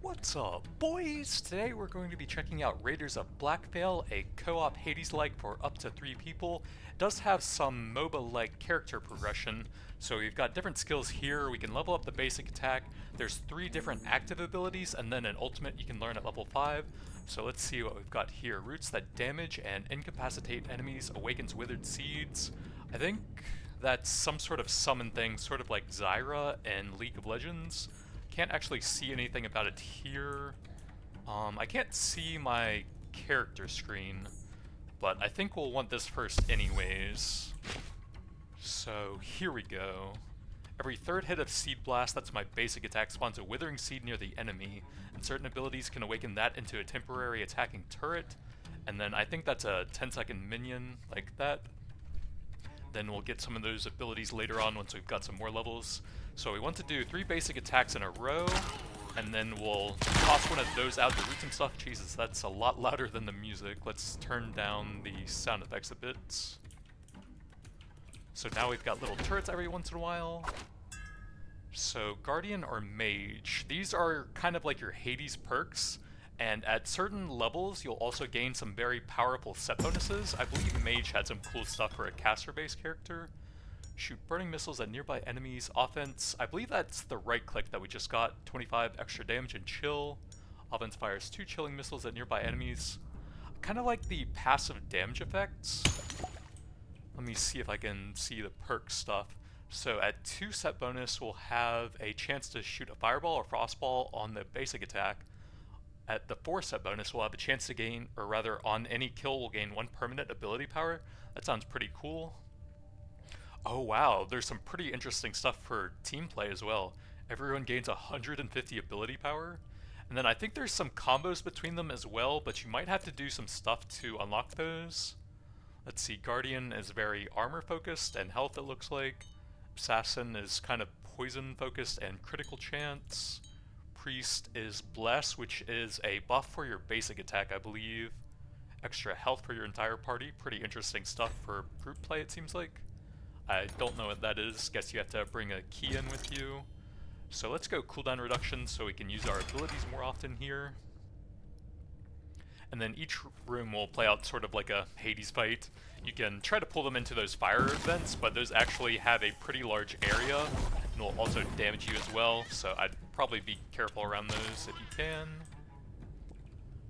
What's up, boys? Today we're going to be checking out Raiders of Blackveil, a co-op Hades-like for up to 3 people. It does have some MOBA-like character progression, so we've got different skills here. We can level up the basic attack. There's 3 different active abilities, and then an ultimate you can learn at level 5. So let's see what we've got here. Roots that damage and incapacitate enemies, awakens withered seeds. I think that's some sort of summon thing, sort of like Zyra in League of Legends. Can't actually see anything about it here. I can't see my character screen, but I think we'll want this first anyways. So here we go. Every third hit of Seed Blast, that's my basic attack, spawns a withering seed near the enemy, and certain abilities can awaken that into a temporary attacking turret, and then I think that's a 10-second minion like that. Then we'll get some of those abilities later on once we've got some more levels. So we want to do 3 basic attacks in a row, and then we'll toss one of those out to root some stuff. Jesus, that's a lot louder than the music. Let's turn down the sound effects a bit. So now we've got little turrets every once in a while. So Guardian or Mage, these are kind of like your Hades perks, and at certain levels you'll also gain some very powerful set bonuses. I believe Mage had some cool stuff for a caster-based character. Shoot burning missiles at nearby enemies. Offense, I believe that's the right click that we just got. 25 extra damage and chill. Offense fires 2 chilling missiles at nearby enemies. Kind of like the passive damage effects. Let me see if I can see the perk stuff. So at 2 set bonus, we'll have a chance to shoot a fireball or frostball on the basic attack. At the 4 set bonus, we'll have a chance to gain, or rather on any kill, we'll gain 1 permanent ability power. That sounds pretty cool. Oh wow, there's some pretty interesting stuff for team play as well. Everyone gains 150 ability power. And then I think there's some combos between them as well, but you might have to do some stuff to unlock those. Let's see, Guardian is very armor focused and health, it looks like. Assassin is kind of poison focused and critical chance. Priest is Bless, which is a buff for your basic attack, I believe. Extra health for your entire party. Pretty interesting stuff for group play, it seems like. I don't know what that is. Guess you have to bring a key in with you. So let's go cooldown reduction so we can use our abilities more often here. And then each room will play out sort of like a Hades fight. You can try to pull them into those fire events, but those actually have a pretty large area and will also damage you as well, so I'd probably be careful around those if you can.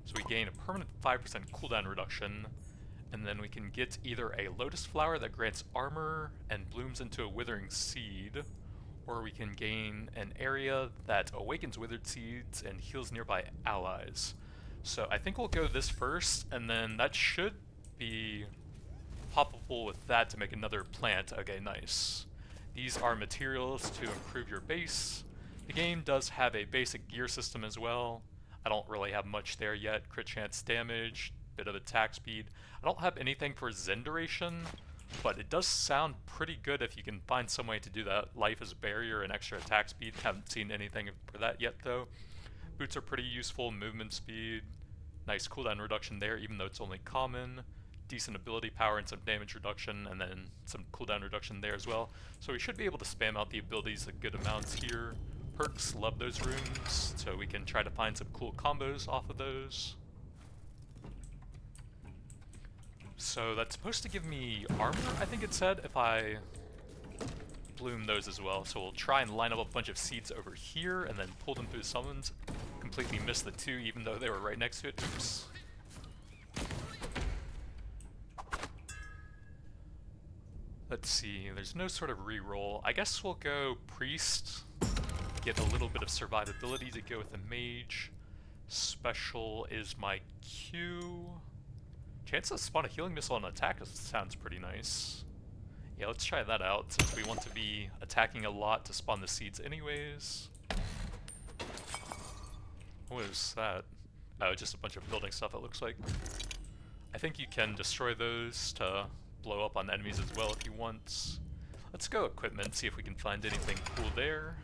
So we gain a permanent 5% cooldown reduction, and then we can get either a lotus flower that grants armor and blooms into a withering seed, or we can gain an area that awakens withered seeds and heals nearby allies. So I think we'll go this first, and then that should be poppable with that to make another plant. Okay, nice. These are materials to improve your base. The game does have a basic gear system as well. I don't really have much there yet. Crit chance damage, bit of attack speed. I don't have anything for Zen duration, but it does sound pretty good if you can find some way to do that. Life is a barrier and extra attack speed. Haven't seen anything for that yet though. Boots are pretty useful, movement speed. Nice cooldown reduction there, even though it's only common. Decent ability power and some damage reduction, and then some cooldown reduction there as well. So we should be able to spam out the abilities at good amounts here. Perks, love those rooms, so we can try to find some cool combos off of those. So that's supposed to give me armor, I think it said, if I bloom those as well. So we'll try and line up a bunch of seeds over here and then pull them through summons. Completely missed the 2 even though they were right next to it. Oops. Let's see, there's no sort of reroll. I guess we'll go Priest, get a little bit of survivability to go with the Mage. Special is my Q. Chance to spawn a healing missile on attack sounds pretty nice. Yeah, let's try that out since we want to be attacking a lot to spawn the seeds anyways. What is that? Oh, just a bunch of building stuff it looks like. I think you can destroy those to blow up on enemies as well if you want. Let's go equipment, see if we can find anything cool there.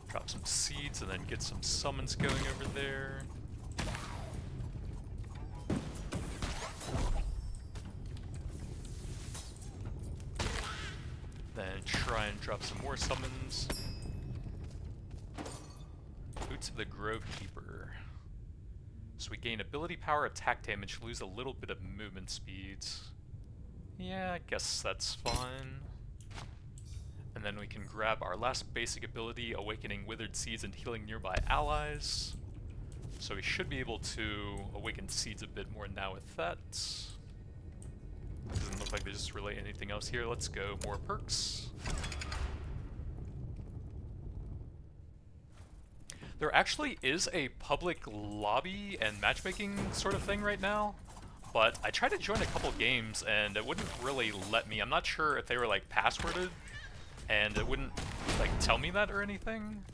Drop some seeds and then get some summons going over there. Then try and drop some more summons. Boots of the Grove Keeper. So we gain ability power, attack damage, lose a little bit of movement speeds. Yeah, I guess that's fine. And then we can grab our last basic ability, Awakening Withered Seeds and Healing Nearby Allies. So we should be able to awaken seeds a bit more now with that. Doesn't look like there's really anything else here. Let's go more perks. There actually is a public lobby and matchmaking sort of thing right now, but I tried to join a couple games and it wouldn't really let me. I'm not sure if they were like passworded and it wouldn't like tell me that or anything,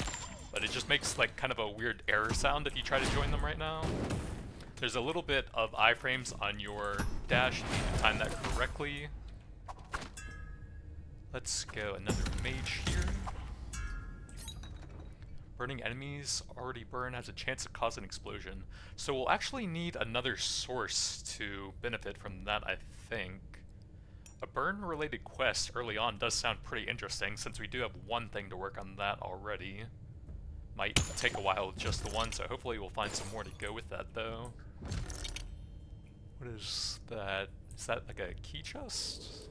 but it just makes like kind of a weird error sound if you try to join them right now. There's a little bit of iframes on your dash, you need to time that correctly. Let's go another mage here. Burning enemies already burn has a chance to cause an explosion. So we'll actually need another source to benefit from that, I think. A burn-related quest early on does sound pretty interesting, since we do have one thing to work on that already. Might take a while with just the one, so hopefully we'll find some more to go with that, though. What is that? Is that like a key chest?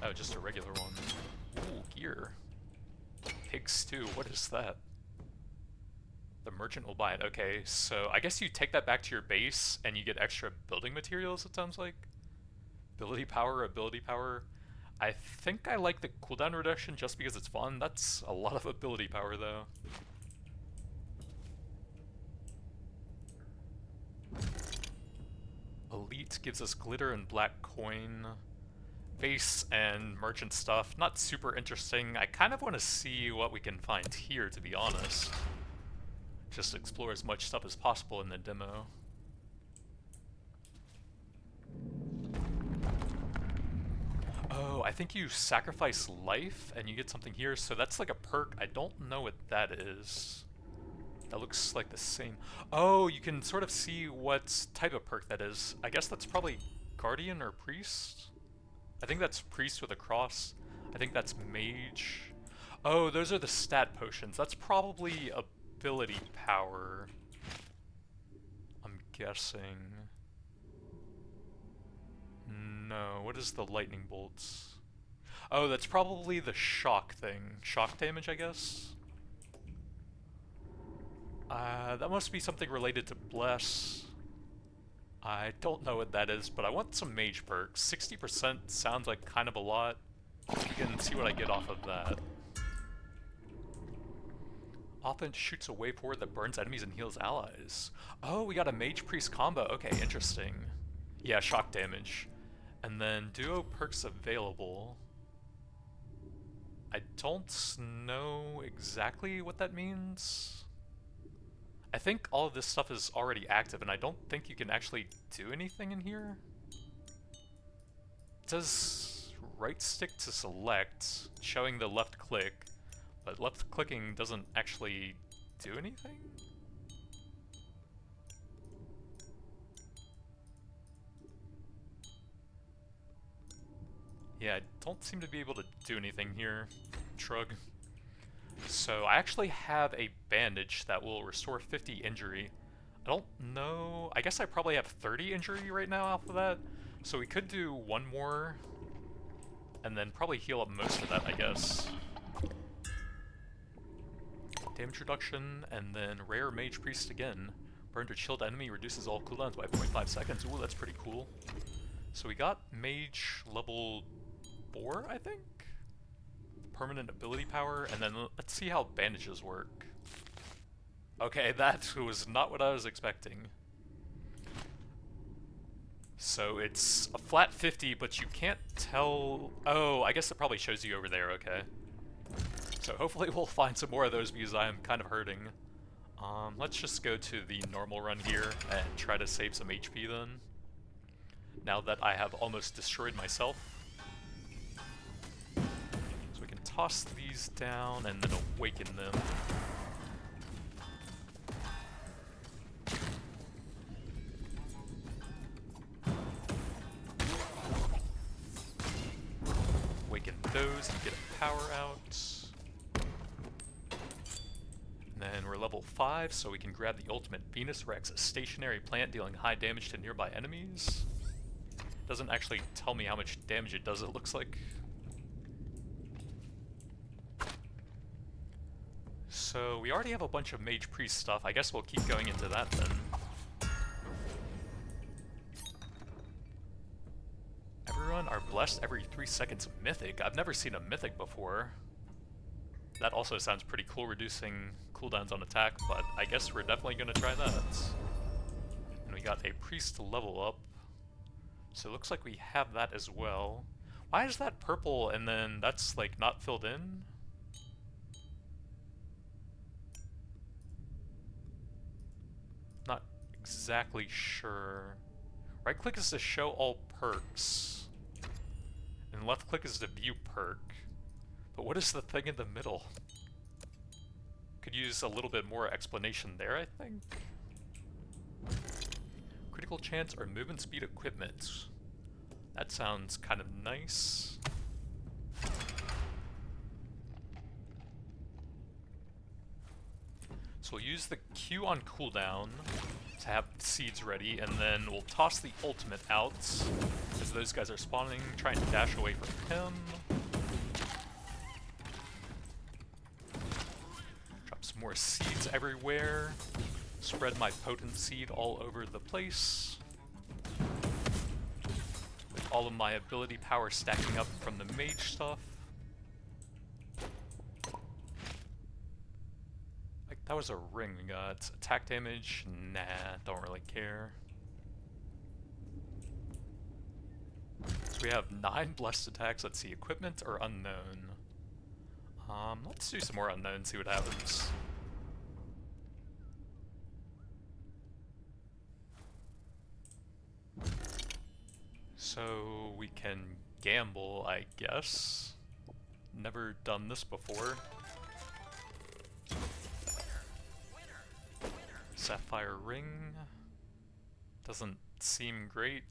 Oh, just a regular one. Ooh, gear. Pig stew, what is that? The merchant will buy it. Okay, so I guess you take that back to your base and you get extra building materials, it sounds like. Ability power, ability power. I think I like the cooldown reduction just because it's fun. That's a lot of ability power though. Elite gives us glitter and black coin. Base and merchant stuff, not super interesting. I kind of want to see what we can find here, to be honest. Just explore as much stuff as possible in the demo. Oh, I think you sacrifice life and you get something here, so that's like a perk. I don't know what that is. That looks like the same. Oh, you can sort of see what type of perk that is. I guess that's probably Guardian or Priest? I think that's Priest with a cross. I think that's Mage. Oh, those are the stat potions. That's probably ability power, I'm guessing. No, what is the lightning bolts? Oh, that's probably the shock thing. Shock damage, I guess? That must be something related to Bless. I don't know what that is, but I want some mage perks. 60% sounds like kind of a lot. You can see what I get off of that. Often shoots a way forward that burns enemies and heals allies. Oh, we got a mage priest combo. Okay, interesting. Yeah, shock damage. And then duo perks available. I don't know exactly what that means. I think all of this stuff is already active, and I don't think you can actually do anything in here. It says right stick to select, showing the left click, but left clicking doesn't actually do anything? Yeah, I don't seem to be able to do anything here. Shrug. So I actually have a bandage that will restore 50 injury. I don't know, I guess I probably have 30 injury right now off of that. So we could do one more, and then probably heal up most of that, I guess. Damage reduction, and then rare mage priest again. Burn to chilled enemy reduces all cooldowns by 0.5 seconds. Ooh, that's pretty cool. So we got mage level 4, I think? Permanent ability power, and then let's see how bandages work. Okay, that was not what I was expecting. So it's a flat 50, but you can't tell... Oh, I guess it probably shows you over there, okay. So hopefully we'll find some more of those because I am kind of hurting. Let's just go to the normal run here and try to save some HP then. Now that I have almost destroyed myself. So we can toss these down and then awaken them. Awaken those and get a power out. And then we're level 5, so we can grab the ultimate Venus Rex, a stationary plant dealing high damage to nearby enemies. Doesn't actually tell me how much damage it does, it looks like. So we already have a bunch of Mage Priest stuff. I guess we'll keep going into that then. Everyone are blessed every 3 seconds Mythic. I've never seen a Mythic before. That also sounds pretty cool, reducing cooldowns on attack, but I guess we're definitely going to try that. And we got a Priest to level up. So it looks like we have that as well. Why is that purple and then that's like not filled in? Not exactly sure. Right click is to show all perks. And left click is to view perk. But what is the thing in the middle? Could use a little bit more explanation there, I think. Critical chance or movement speed equipment. That sounds kind of nice. So we'll use the Q on cooldown to have seeds ready, and then we'll toss the ultimate out as those guys are spawning, trying to dash away from him. Drop some more seeds everywhere. Spread my potent seed all over the place. With all of my ability power stacking up from the mage stuff. Like, that was a ring we got. Attack damage? Nah, don't really care. So we have 9 blessed attacks. Let's see, equipment or unknown? Let's do some more unknown, see what happens. So we can gamble, I guess. Never done this before. Sapphire ring. Doesn't seem great.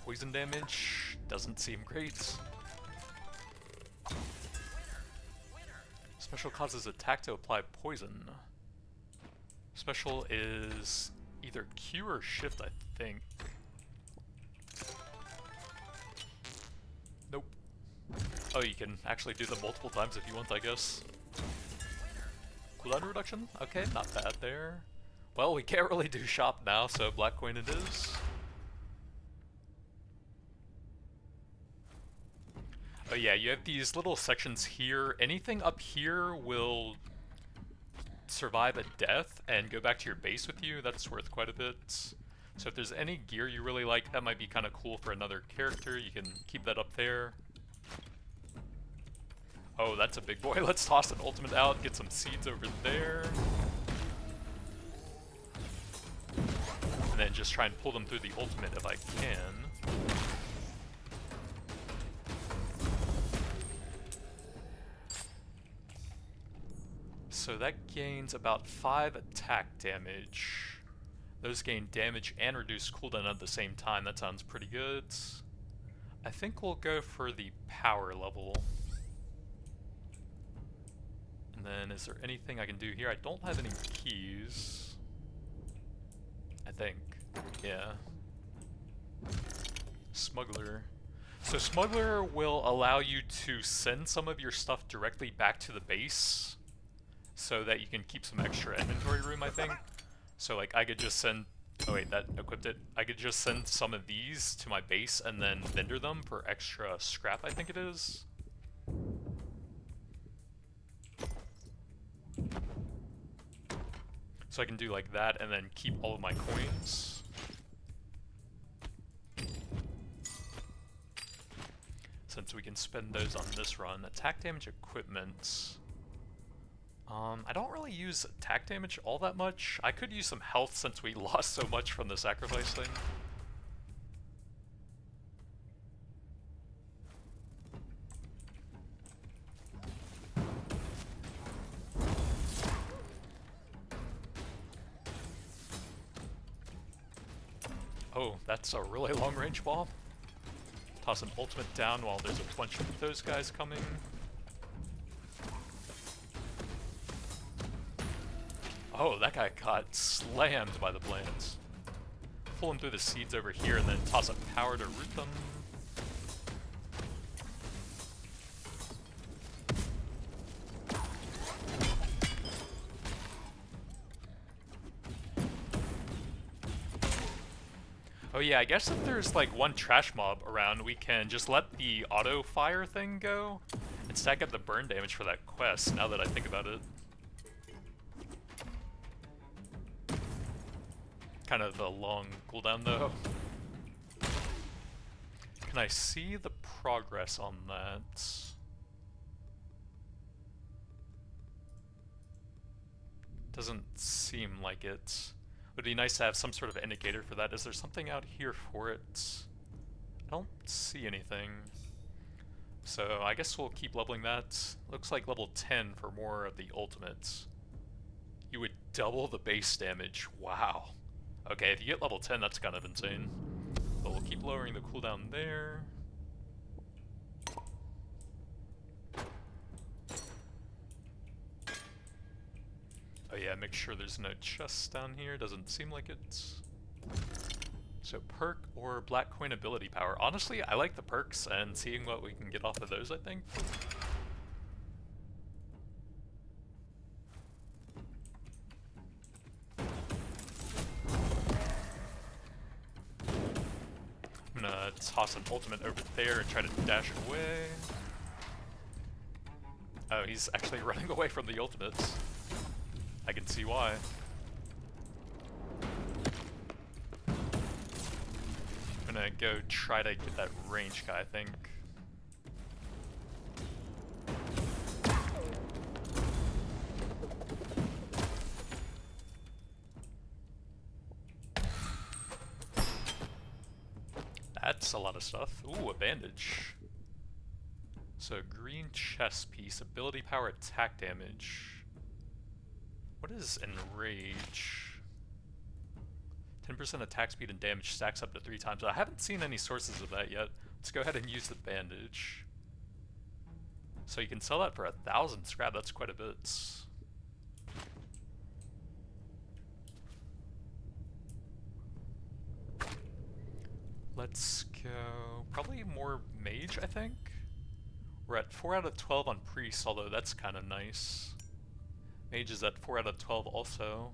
Poison damage. Doesn't seem great. Special causes attack to apply poison. Special is either Q or Shift, I think. Nope. Oh, you can actually do them multiple times if you want, I guess. Cooldown reduction? Okay, not bad there. Well, we can't really do shop now, so black coin it is. Oh yeah, you have these little sections here. Anything up here will survive a death and go back to your base with you. That's worth quite a bit. So if there's any gear you really like, that might be kind of cool for another character. You can keep that up there. Oh, that's a big boy. Let's toss an ultimate out, get some seeds over there. And then just try and pull them through the ultimate if I can. So that gains about 5 attack damage. Those gain damage and reduce cooldown at the same time. That sounds pretty good. I think we'll go for the power level. And then is there anything I can do here? I don't have any keys. I think. Yeah. Smuggler. So Smuggler will allow you to send some of your stuff directly back to the base, so that you can keep some extra inventory room, I think. So like I could just send, oh wait, that equipped it. I could just send some of these to my base and then vendor them for extra scrap, I think it is. So I can do like that and then keep all of my coins. Since we can spend those on this run. Attack damage equipment. I don't really use attack damage all that much. I could use some health since we lost so much from the sacrifice thing. Oh, that's a really long range ball. Toss an ultimate down while there's a bunch of those guys coming. Oh, that guy got slammed by the plants. Pull him through the seeds over here and then toss a power to root them. Oh yeah, I guess if there's like one trash mob around, we can just let the auto fire thing go and stack up the burn damage for that quest, now that I think about it. Kind of a long cooldown though. Can I see the progress on that? Doesn't seem like it. Would be nice to have some sort of indicator for that. Is there something out here for it? I don't see anything. So I guess we'll keep leveling that. Looks like level 10 for more of the ultimates. You would double the base damage. Wow. Okay, if you get level 10, that's kind of insane. But we'll keep lowering the cooldown there. Oh yeah, make sure there's no chests down here. Doesn't seem like it's... So perk or black coin ability power. Honestly, I like the perks and seeing what we can get off of those, I think. I'm gonna toss an ultimate over there and try to dash away. Oh, he's actually running away from the ultimates. I can see why. I'm gonna go try to get that range guy, I think. That's a lot of stuff. Ooh, a bandage. So green chest piece, ability power, attack damage. What is Enrage? 10% attack speed and damage stacks up to 3 times. I haven't seen any sources of that yet. Let's go ahead and use the bandage. So you can sell that for 1,000 scrap, that's quite a bit. Let's go probably more mage, I think. We're at 4 out of 12 on priest, although that's kind of nice. Mage is at 4 out of 12 also.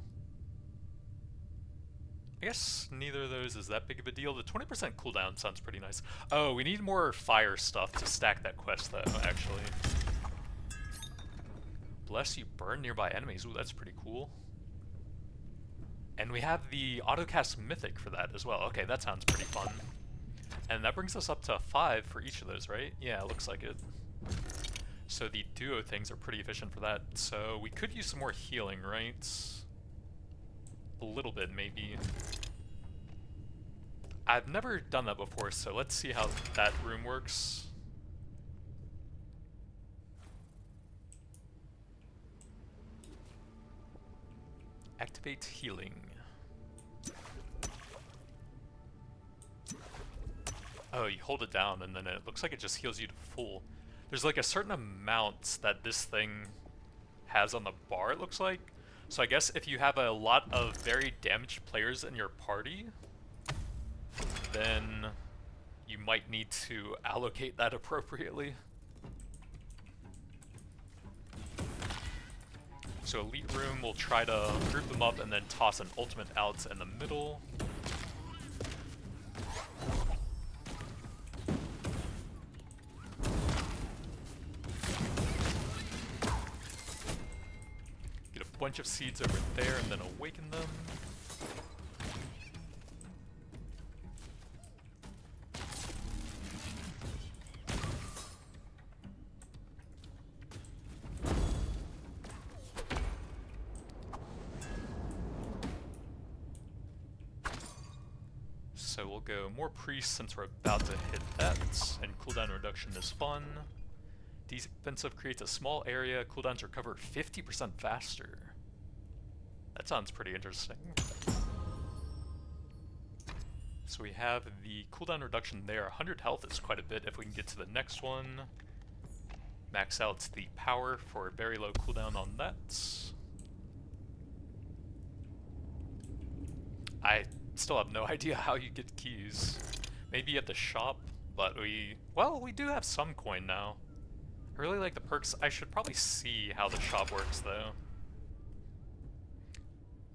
I guess neither of those is that big of a deal. The 20% cooldown sounds pretty nice. Oh, we need more fire stuff to stack that quest though, actually. Bless you, burn nearby enemies. Ooh, that's pretty cool. And we have the autocast mythic for that as well. Okay, that sounds pretty fun. And that brings us up to 5 for each of those, right? Yeah, it looks like it. So the duo things are pretty efficient for that. So we could use some more healing, right? A little bit, maybe. I've never done that before, so let's see how that room works. Activate healing. Oh, you hold it down and then it looks like it just heals you to full. There's like a certain amount that this thing has on the bar, it looks like. So I guess if you have a lot of very damaged players in your party, then you might need to allocate that appropriately. So elite room, we'll try to group them up and then toss an ultimate out in the middle. Get a bunch of seeds over there and then awaken them. So we'll go more priests since we're about to hit that, and cooldown reduction is fun. Defensive creates a small area, cooldowns recover 50% faster. That sounds pretty interesting. So we have the cooldown reduction there. 100 health is quite a bit if we can get to the next one. Max out the power for a very low cooldown on that. I still have no idea how you get keys. Maybe at the shop, but we do have some coin now. I really like the perks. I should probably see how the shop works though,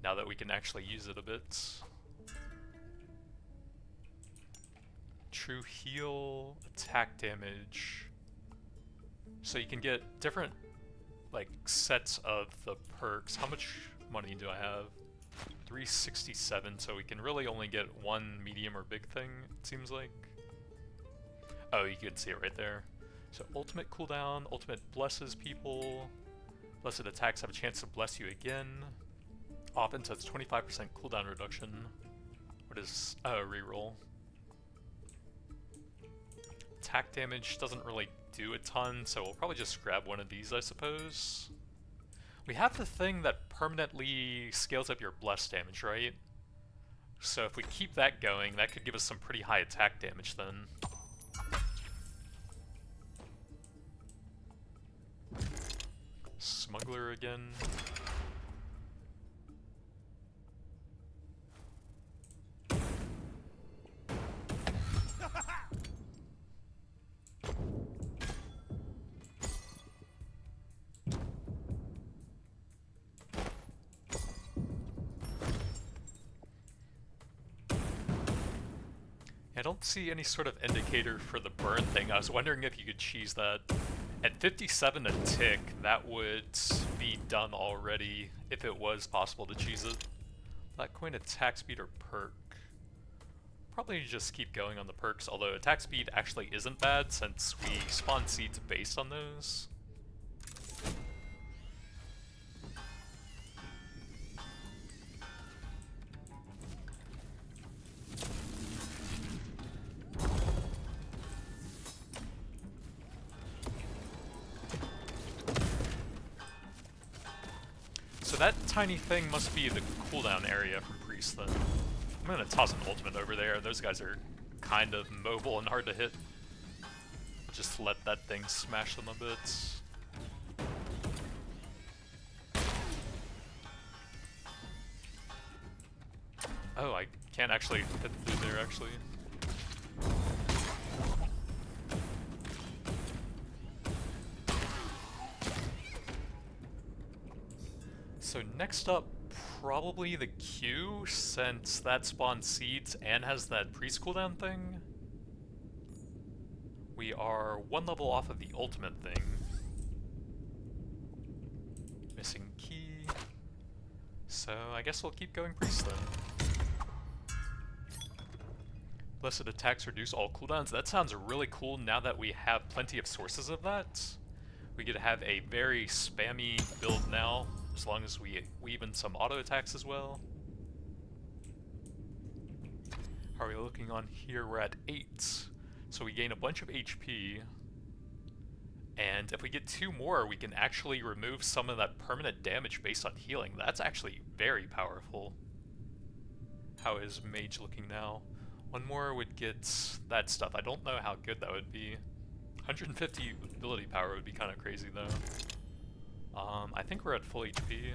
now that we can actually use it a bit. True heal, attack damage. So you can get different like sets of the perks. How much money do I have? 367, so we can really only get one medium or big thing, it seems like. Oh, you can see it right there. So ultimate cooldown, ultimate blesses people. Blessed attacks have a chance to bless you again. Offense has 25% cooldown reduction. What is, reroll. Attack damage doesn't really do a ton, so we'll probably just grab one of these, I suppose. We have the thing that permanently scales up your bless damage, right? So if we keep that going, that could give us some pretty high attack damage then. Smuggler again. I don't see any sort of indicator for the burn thing. I was wondering if you could cheese that. At 57 a tick, that would be done already if it was possible to cheese it. Black coin attack speed or perk? Probably just keep going on the perks, although attack speed actually isn't bad since we spawn seeds based on those. So that tiny thing must be the cooldown area from Priest then. I'm gonna toss an ultimate over there. Those guys are kind of mobile and hard to hit. Just let that thing smash them a bit. Oh, I can't actually hit through there actually. So next up, probably the Q, since that spawns seeds and has that priest cooldown thing. We are one level off of the ultimate thing. Missing key. So I guess we'll keep going priest then. Blessed attacks reduce all cooldowns. That sounds really cool now that we have plenty of sources of that. We could have a very spammy build now, as long as we weave in some auto attacks as well. How are we looking on here? We're at 8. So we gain a bunch of HP. And if we get 2 more, we can actually remove some of that permanent damage based on healing. That's actually very powerful. How is Mage looking now? 1 more would get that stuff. I don't know how good that would be. 150 ability power would be kind of crazy though. I think we're at full HP.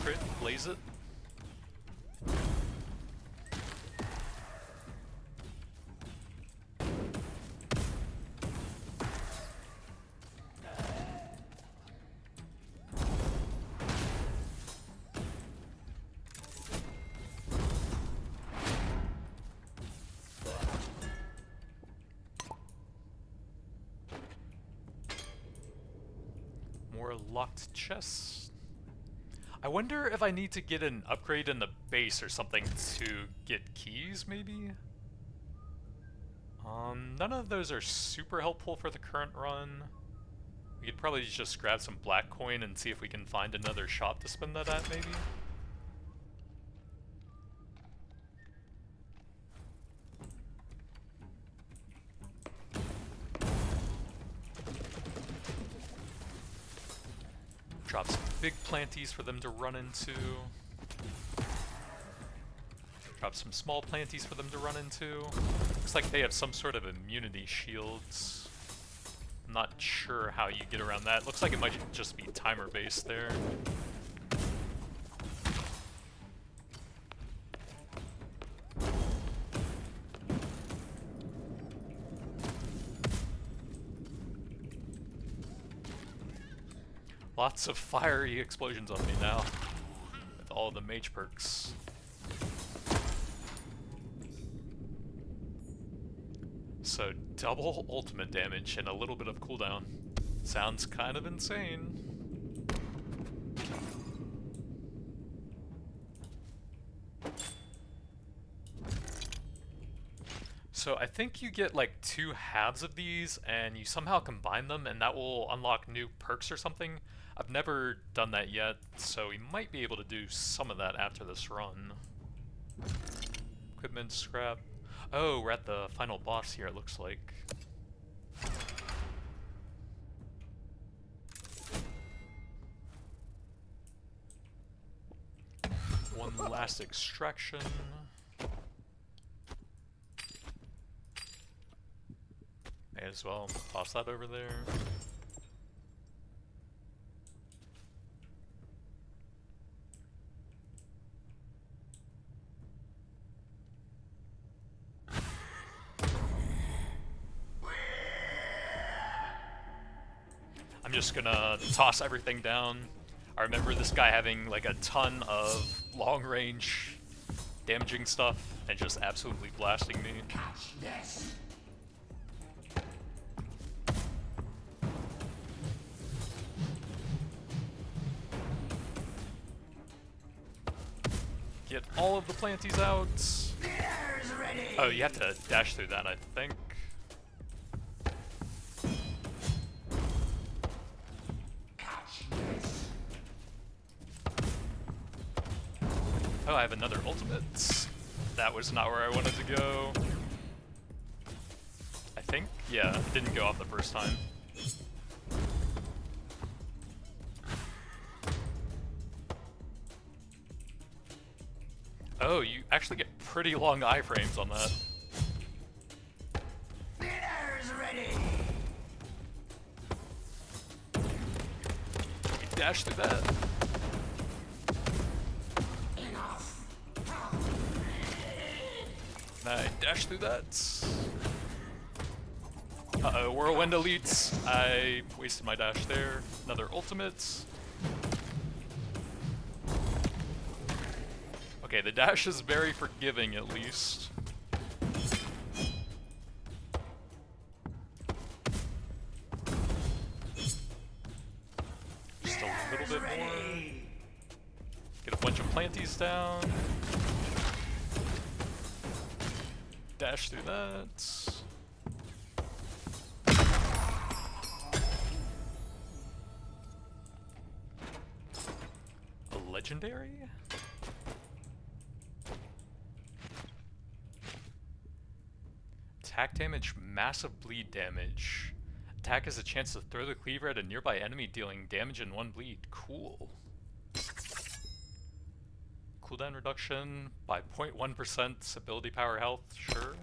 Crit, blaze it. More locked chests. I wonder if I need to get an upgrade in the base or something to get keys, maybe? None of those are super helpful for the current run. We could probably just grab some black coin and see if we can find another shop to spend that at, maybe? Drop some big planties for them to run into. Drop some small planties for them to run into. Looks like they have some sort of immunity shields. I'm not sure how you get around that. Looks like it might just be timer based there. Lots of fiery explosions on me now, with all the mage perks. So double ultimate damage and a little bit of cooldown. Sounds kind of insane. So I think you get like 2 halves of these and you somehow combine them and that will unlock new perks or something. I've never done that yet, so we might be able to do some of that after this run. Equipment scrap. Oh, we're at the final boss here, it looks like. One last extraction. May as well toss that over there. I'm just gonna toss everything down. I remember this guy having like a ton of long-range damaging stuff and just absolutely blasting me. Catch this. Get all of the planties out. Oh, you have to dash through that, I think. Oh, I have another ultimate. That was not where I wanted to go. I think? Yeah, it didn't go off the first time. Oh, you actually get pretty long iframes on that. Dinner's ready. You dash through that. I dash through that. Uh-oh, whirlwind elites. I wasted my dash there. Another ultimate. Okay, the dash is very forgiving at least. Just a little bit more. Get a bunch of planties down. Dash through that. A legendary? Attack damage, massive bleed damage. Attack has a chance to throw the cleaver at a nearby enemy, dealing damage and 1 bleed. Cool. Cooldown reduction by 0.1% ability power health, sure.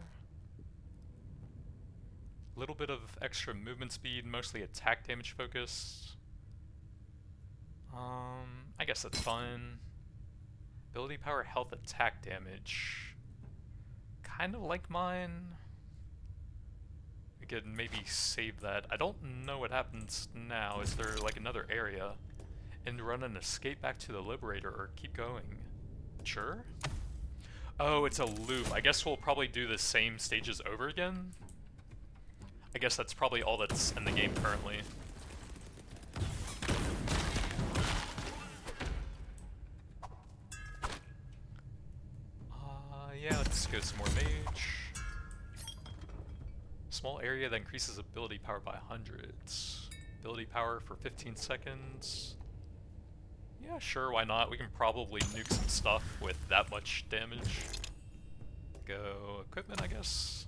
Little bit of extra movement speed, mostly attack damage focused. I guess that's fine. Ability power health attack damage. Kind of like mine. We could maybe save that. I don't know what happens now. Is there like another area? And run and escape back to the Liberator or keep going? Sure. Oh, it's a loop. I guess we'll probably do the same stages over again. I guess that's probably all that's in the game currently. Yeah, let's go some more mage. Small area that increases ability power by hundreds. Ability power for 15 seconds. Yeah, sure, why not? We can probably nuke some stuff with that much damage. Go equipment, I guess.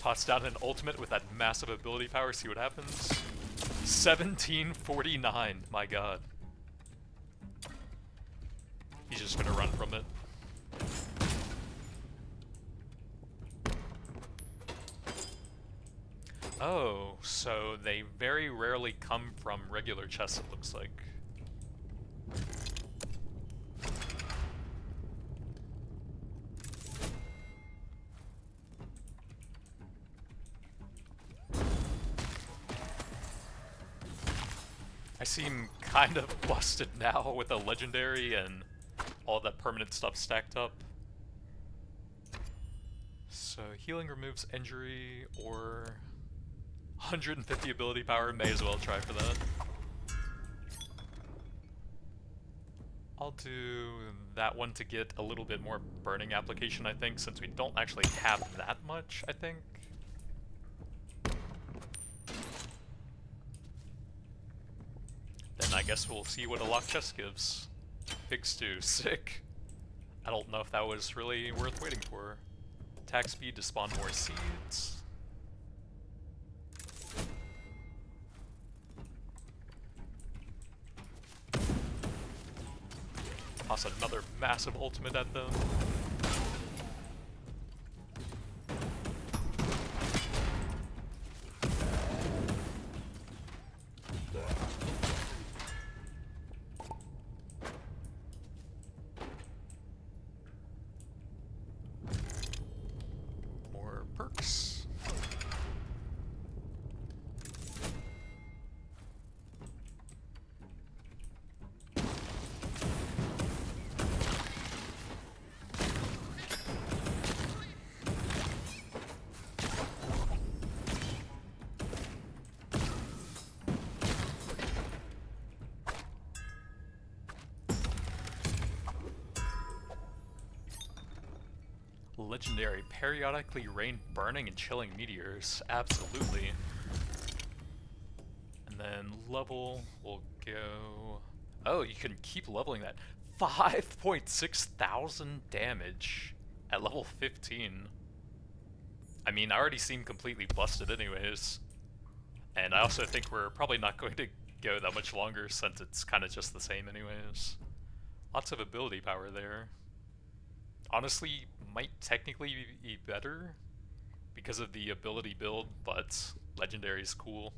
Toss down an ultimate with that massive ability power, see what happens. 1749, my god. He's just gonna run from it. Oh, so they very rarely come from regular chests, it looks like. I seem kind of busted now with a legendary and all that permanent stuff stacked up. So healing removes injury, or 150 ability power, may as well try for that. I'll do that one to get a little bit more burning application, I think, since we don't actually have that much, I think. Then I guess we'll see what a locked chest gives. Big stew, sick. I don't know if that was really worth waiting for. Attack speed to spawn more seeds. Toss another massive ultimate at them. More perks. Legendary, periodically rain burning and chilling meteors. Absolutely. And then level will go... Oh, you can keep leveling that. 5.6 thousand damage at level 15. I mean, I already seem completely busted anyways. And I also think we're probably not going to go that much longer since it's kind of just the same anyways. Lots of ability power there. Honestly, might technically be better because of the ability build, but legendary is cool.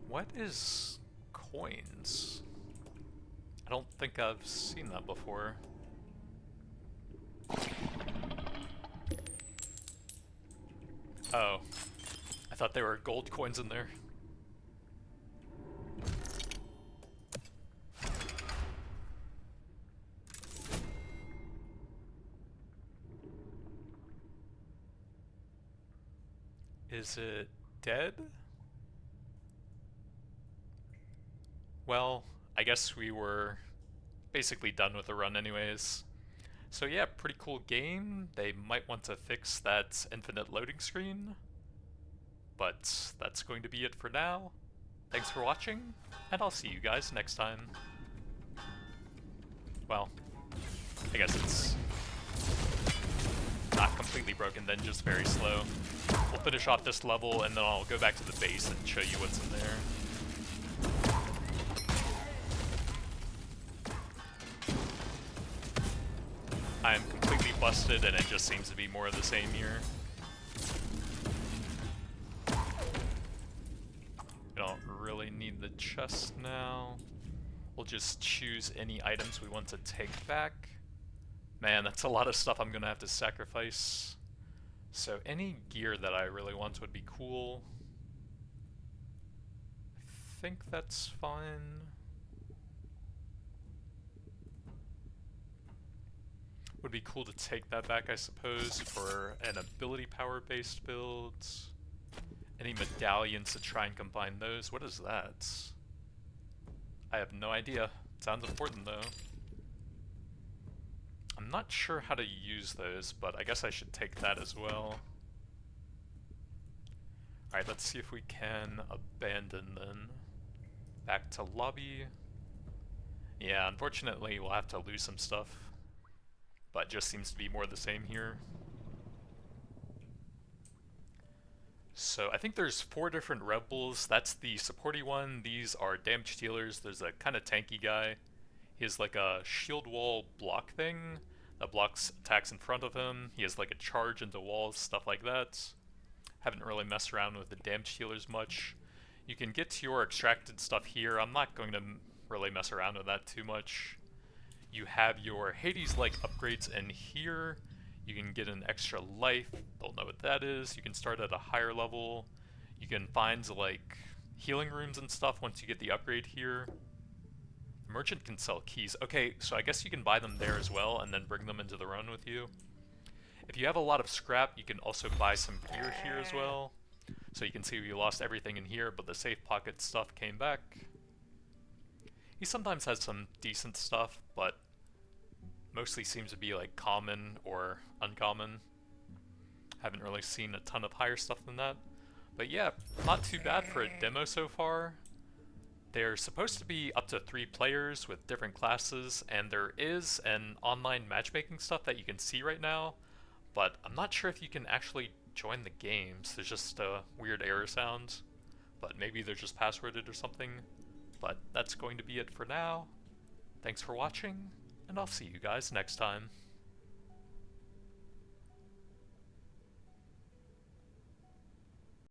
What is coins? I don't think I've seen that before. Oh, I thought there were gold coins in there. Is it dead? Well, I guess we were basically done with the run anyways. So yeah, pretty cool game. They might want to fix that infinite loading screen. But that's going to be it for now. Thanks for watching, and I'll see you guys next time. Well, I guess it's not completely broken then, just very slow. We'll finish off this level, and then I'll go back to the base and show you what's in there. I'm completely busted, and it just seems to be more of the same here. We don't really need the chest now. We'll just choose any items we want to take back. Man, that's a lot of stuff I'm gonna have to sacrifice. So any gear that I really want would be cool. I think that's fine. Would be cool to take that back, I suppose, for an ability power based build. Any medallions to try and combine those. What is that? I have no idea. Sounds important though. I'm not sure how to use those, but I guess I should take that as well. Alright, let's see if we can abandon then. Back to lobby. Yeah, unfortunately we'll have to lose some stuff. But just seems to be more the same here. So I think there's 4 different rebels. That's the supporty one. These are damage dealers. There's a kind of tanky guy. He has like a shield wall block thing that blocks attacks in front of him. He has like a charge into walls, stuff like that. Haven't really messed around with the damage dealers much. You can get to your extracted stuff here. I'm not going to really mess around with that too much. You have your Hades-like upgrades in here. You can get an extra life, don't know what that is. You can start at a higher level. You can find like healing rooms and stuff once you get the upgrade here. The merchant can sell keys. Okay, so I guess you can buy them there as well and then bring them into the run with you. If you have a lot of scrap, you can also buy some gear here as well. So you can see we lost everything in here, but the safe pocket stuff came back. He sometimes has some decent stuff, but mostly seems to be like common or uncommon. Haven't really seen a ton of higher stuff than that. But yeah, not too bad for a demo so far. They're supposed to be up to 3 players with different classes, and there is an online matchmaking stuff that you can see right now, but I'm not sure if you can actually join the games. There's just a weird error sound, but maybe they're just passworded or something. But that's going to be it for now. Thanks for watching, and I'll see you guys next time.